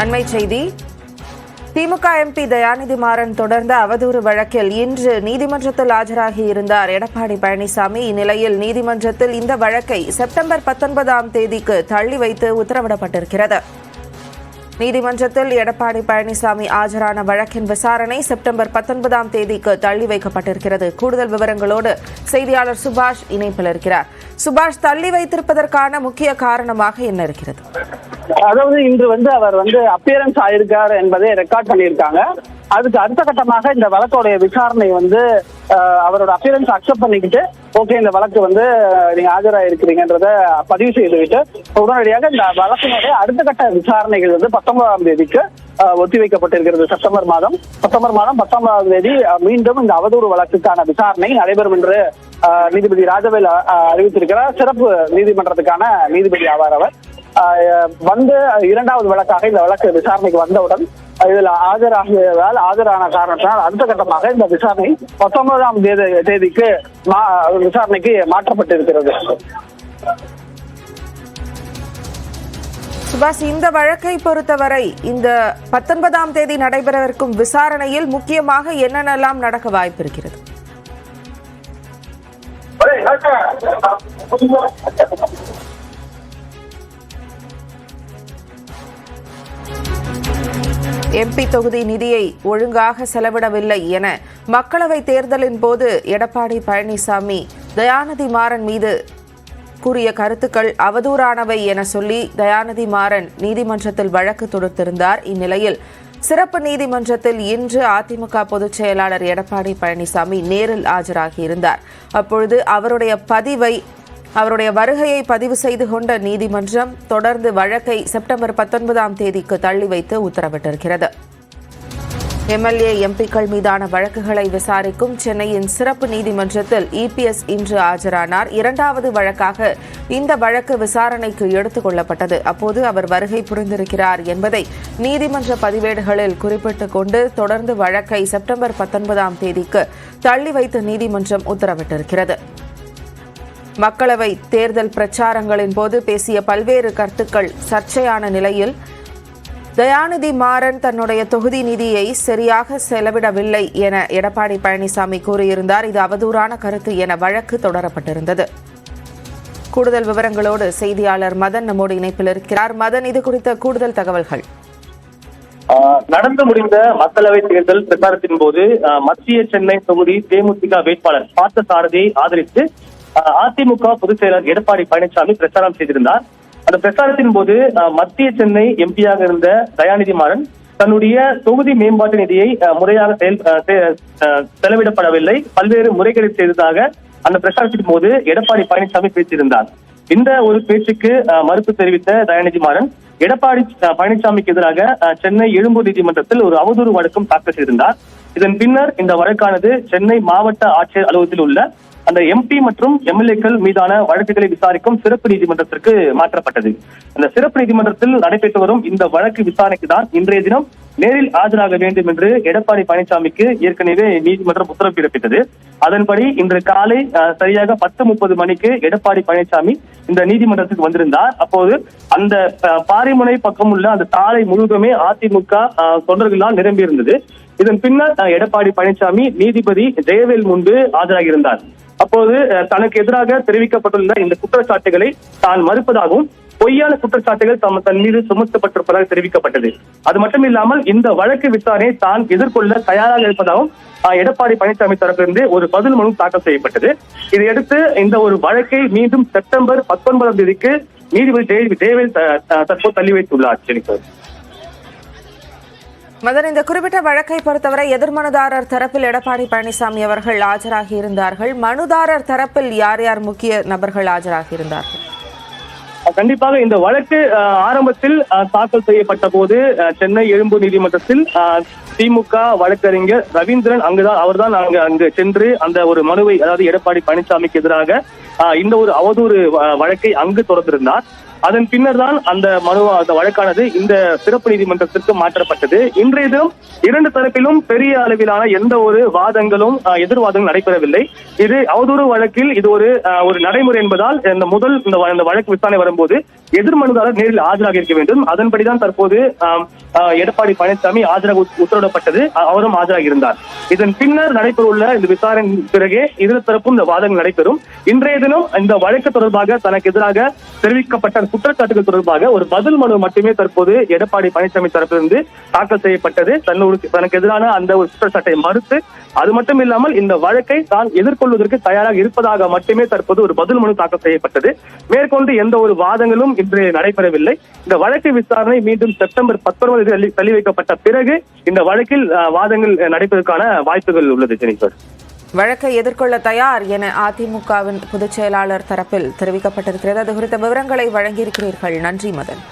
அண்மை செய்தி. திமுக எம்பி தயாநிதி மாறன் தொடர்ந்த அவதூறு வழக்கில் இன்று நீதிமன்றத்தில் ஆஜராகி இருந்தார் எடப்பாடி பழனிசாமி. இந்நிலையில் நீதிமன்றத்தில் இந்த வழக்கை செப்டம்பர் 19ஆம் தேதிக்கு தள்ளி வைத்து உத்தரவிடப்பட்டிருக்கிறது. நீதிமன்றத்தில் எடப்பாடி பழனிசாமி ஆஜரான வழக்கின் விசாரணை செப்டம்பர் 19ஆம் தேதிக்கு தள்ளி வைக்கப்பட்டிருக்கிறது. கூடுதல் விவரங்களோடு செய்தியாளர் சுபாஷ் இணைப்பில் இருக்கிறார். சுபாஷ், தள்ளி வைத்திருப்பதற்கான முக்கிய காரணமாக என்ன இருக்கிறது? அதாவது இன்று அவர் அப்பியரன்ஸ் ஆயிருக்கார் என்பதை ரெக்கார்ட் பண்ணியிருக்காங்க. அதுக்கு அடுத்த கட்டமாக இந்த வழக்கோடைய விசாரணை அவரோட அப்பியரன்ஸ் அக்செப்ட் பண்ணிக்கிட்டு ஓகே இந்த வழக்கு நீங்க ஆஜராயிருக்கிறீங்கன்றத பதிவு செய்துவிட்டு உடனடியாக இந்த வழக்கினுடைய அடுத்த கட்ட விசாரணைகள் 19ஆம் தேதிக்கு ஒத்திவைக்கப்பட்டிருக்கிறது. செப்டம்பர் மாதம் 19ஆம் தேதி மீண்டும் இந்த அவதூறு வழக்குக்கான விசாரணை நடைபெறும் என்று நீதிபதி ராஜவேல் அறிவித்திருக்கிறார். சிறப்பு நீதிமன்றத்துக்கான நீதிபதி ஆவார் அவர். இரண்டாவது வழக்காக இந்த வழக்கு விசாரணைக்கு வந்தவுடன் இதில் ஆஜரான காரணத்தினால் அடுத்த கட்டமாக இந்த விசாரணை 19ஆம் தேதிக்கு விசாரணைக்கு மாற்றப்பட்டிருக்கிறது. சுபாஷ், இந்த வழக்கை பொறுத்தவரை இந்த 19ஆம் தேதி நடைபெறவிருக்கும் விசாரணையில் முக்கியமாக என்னென்னலாம் நடக்க வாய்ப்பு இருக்கிறது? எம்பி தொகுதி நிதியை ஒழுங்காக செலவிடவில்லை என மக்களவை தேர்தலின் போது எடப்பாடி பழனிசாமி தயாநிதி மாறன் மீது கூறிய கருத்துக்கள் அவதூறானவை என சொல்லி தயாநிதி மாறன் நீதிமன்றத்தில் வழக்கு தொடுத்திருந்தார். இந்நிலையில் சிறப்பு நீதிமன்றத்தில் இன்று அதிமுக பொதுச் செயலாளர் எடப்பாடி பழனிசாமி நேரில் ஆஜராகியிருந்தார். அப்பொழுது அவருடைய வருகையை பதிவு செய்து கொண்ட நீதிமன்றம் தொடர்ந்து வழக்கை செப்டம்பர் 19ஆம் தேதிக்கு தள்ளி வைத்து உத்தரவிட்டிருக்கிறது. எம்எல்ஏ எம்பிக்கள் மீதான வழக்குகளை விசாரிக்கும் சென்னையின் சிறப்பு நீதிமன்றத்தில் இபிஎஸ் இன்று ஆஜரானார். இரண்டாவது வழக்காக இந்த வழக்கு விசாரணைக்கு எடுத்துக் கொள்ளப்பட்டது. அப்போது அவர் வருகை புரிந்திருக்கிறார் என்பதை நீதிமன்ற பதிவேடுகளில் குறிப்பிட்டுக் கொண்டு தொடர்ந்து வழக்கை செப்டம்பர் 19ஆம் தேதிக்கு தள்ளி வைத்து நீதிமன்றம் உத்தரவிட்டிருக்கிறது. மக்களவை தேர்தல் பிரச்சாரங்களின் போது பேசிய பல்வேறு கருத்துக்கள் சர்ச்சையான நிலையில் தயாநிதி மாறன் தன்னுடைய தொகுதி நிதியை சரியாக செலவிடவில்லை என எடப்பாடி பழனிசாமி கூறியிருந்தார். இது அவதூறான கருத்து என வழக்கு தொடரப்பட்டிருந்தது. கூடுதல் விவரங்களோடு செய்தியாளர் மதன் நம்மோடு இணைப்பில் இருக்கிறார். மதன், இது குறித்த கூடுதல் தகவல்கள். நடந்து முடிந்த மக்களவை தேர்தல் பிரச்சாரத்தின் போது மத்திய சென்னை தொகுதி தேமுதிக வேட்பாளர் பார்த்தசாரதியை ஆதரித்து அதிமுக பொதுச் செயலர் எடப்பாடி பழனிசாமி பிரச்சாரம் செய்திருந்தார். அந்த பிரச்சாரத்தின் போது மத்திய சென்னை எம்பியாக இருந்த தயாநிதி மாறன் தன்னுடைய தொகுதி மேம்பாட்டு நிதியை முறையாக செலவிடப்படவில்லை, பல்வேறு முறைகளை செய்ததாக அந்த பிரச்சாரத்தின் போது எடப்பாடி பழனிசாமி பேசியிருந்தார். இந்த ஒரு பேச்சுக்கு மறுப்பு தெரிவித்த தயாநிதி மாறன் எடப்பாடி பழனிசாமிக்கு எதிராக சென்னை எழும்பூர் நீதிமன்றத்தில் ஒரு அவதூறு வழக்கும் தாக்கல் செய்திருந்தார். இதன் பின்னர் இந்த வழக்கானது சென்னை மாவட்ட ஆட்சியர் அலுவலகத்தில் உள்ள அந்த எம்பி மற்றும் எம்எல்ஏக்கள் மீதான வழக்குகளை விசாரிக்கும் சிறப்பு நீதிமன்றத்திற்கு மாற்றப்பட்டது. அந்த சிறப்பு நீதிமன்றத்தில் நடைபெற்று வரும் இந்த வழக்கு விசாரணைக்கு தான் இன்றைய தினம் நேரில் ஆஜராக வேண்டும் என்று எடப்பாடி பழனிசாமிக்கு ஏற்கனவே நீதிமன்றம் உத்தரவு பிறப்பித்தது. அதன்படி இன்று காலை சரியாக 10:30 மணிக்கு எடப்பாடி பழனிசாமி இந்த நீதிமன்றத்துக்கு வந்திருந்தார். அப்போது அந்த பாரிமுனை பக்கம் உள்ள அந்த சாலை முழுவதுமே அதிமுக தொண்டர்களால் நிரம்பியிருந்தது. இதன் பின்னர் எடப்பாடி பழனிசாமி நீதிபதி ஜெயவேல் முன்பு ஆஜராகியிருந்தார். அப்போது தனக்கு எதிராக தெரிவிக்கப்பட்டுள்ள இந்த குற்றச்சாட்டுகளை தான் மறுப்பதாகவும் பொய்யான குற்றச்சாட்டுகள் தன் மீது சுமத்தப்பட்டிருப்பதாக தெரிவிக்கப்பட்டது. அது மட்டுமில்லாமல் இந்த வழக்கு விசாரணையை தான் எதிர்கொள்ள தயாராக இருப்பதாகவும் எடப்பாடி பழனிசாமி தரப்பிலிருந்து ஒரு பதில் மனு தாக்கல் செய்யப்பட்டது. இதையடுத்து இந்த ஒரு வழக்கை மீண்டும் செப்டம்பர் 19ஆம் தேதிக்கு நீதிபதி ஜெயவேல் தற்போது தள்ளி வைத்துள்ளார். மதன், இந்த குறிப்பிட்ட வழக்கை பொறுத்தவரை எதிர்மனுதாரர் தரப்பில் எடப்பாடி பழனிசாமி அவர்கள் ஆஜராகி இருந்தார்கள். மனுதாரர் தரப்பில் யார் யார் முக்கிய நபர்கள் ஆஜராகி இருந்தார்கள்? கண்டிப்பாக இந்த வழக்கு ஆரம்பத்தில் தாக்கல் செய்யப்பட்ட போது சென்னை எழும்பூர் நீதிமன்றத்தில் திமுக வழக்கறிஞர் ரவீந்திரன் அவர்தான் அங்கு சென்று அந்த ஒரு மனுவை, அதாவது எடப்பாடி பழனிசாமிக்கு எதிராக இந்த ஒரு அவதூறு வழக்கை அங்கு தொடர்ந்திருந்தார். அதன் பின்னர் தான் அந்த வழக்கானது இந்த சிறப்பு நீதிமன்றத்திற்கு மாற்றப்பட்டது. இன்றைய தினம் இரண்டு தரப்பிலும் பெரிய அளவிலான எந்த ஒரு வாதங்களும் எதிர்வாதங்களும் நடைபெறவில்லை. இது அவதூறு வழக்கில் இது ஒரு நடைமுறை என்பதால் இந்த வழக்கு விசாரணை வரும்போது எதிர் மனுதாரர் நேரில் ஆஜராக இருக்க வேண்டும். அதன்படிதான் தற்போது எடப்பாடி பழனிசாமி ஆஜராக உத்தரவிடப்பட்டது. அவரும் ஆஜராக இருந்தார். இதன் பின்னர் நடைபெறவுள்ள இந்த விசாரணை பிறகே இரு தரப்பும் இந்த வாதங்கள் நடைபெறும். இன்றைய தினம் இந்த வழக்கு தொடர்பாக தனக்கு எதிராக தெரிவிக்கப்பட்ட குற்றச்சாட்டுகள் தொடர்பாக ஒரு பதில் மனு மட்டுமே தற்போது எடப்பாடி பழனிசாமி தரப்பிலிருந்து தாக்கல் செய்யப்பட்டது. தனக்கு எதிரான அந்த ஒரு குற்றச்சாட்டை மறுத்து, அது மட்டும் இல்லாமல் இந்த வழக்கை தான் எதிர்கொள்வதற்கு தயாராக இருப்பதாக மட்டுமே தற்போது ஒரு பதில் மனு தாக்கல் செய்யப்பட்டது. மேற்கொண்டு எந்த ஒரு வாதங்களும் இன்று நடைபெறவில்லை. இந்த வழக்கு விசாரணை மீண்டும் செப்டம்பர் 19 தள்ளி வைக்கப்பட்ட பிறகு இந்த வழக்கில் வாதங்கள் நடைபெறுவதற்கான வாய்ப்புகள் உள்ளது. ஜெனிஃபர், வழக்கை எதிர்கொள்ள தயார் என அதிமுகவின் பொதுச் செயலாளர் தரப்பில் தெரிவிக்கப்பட்டிருக்கிறது. அது குறித்த விவரங்களை வழங்கியிருக்கிறீர்கள். நன்றி மதன்.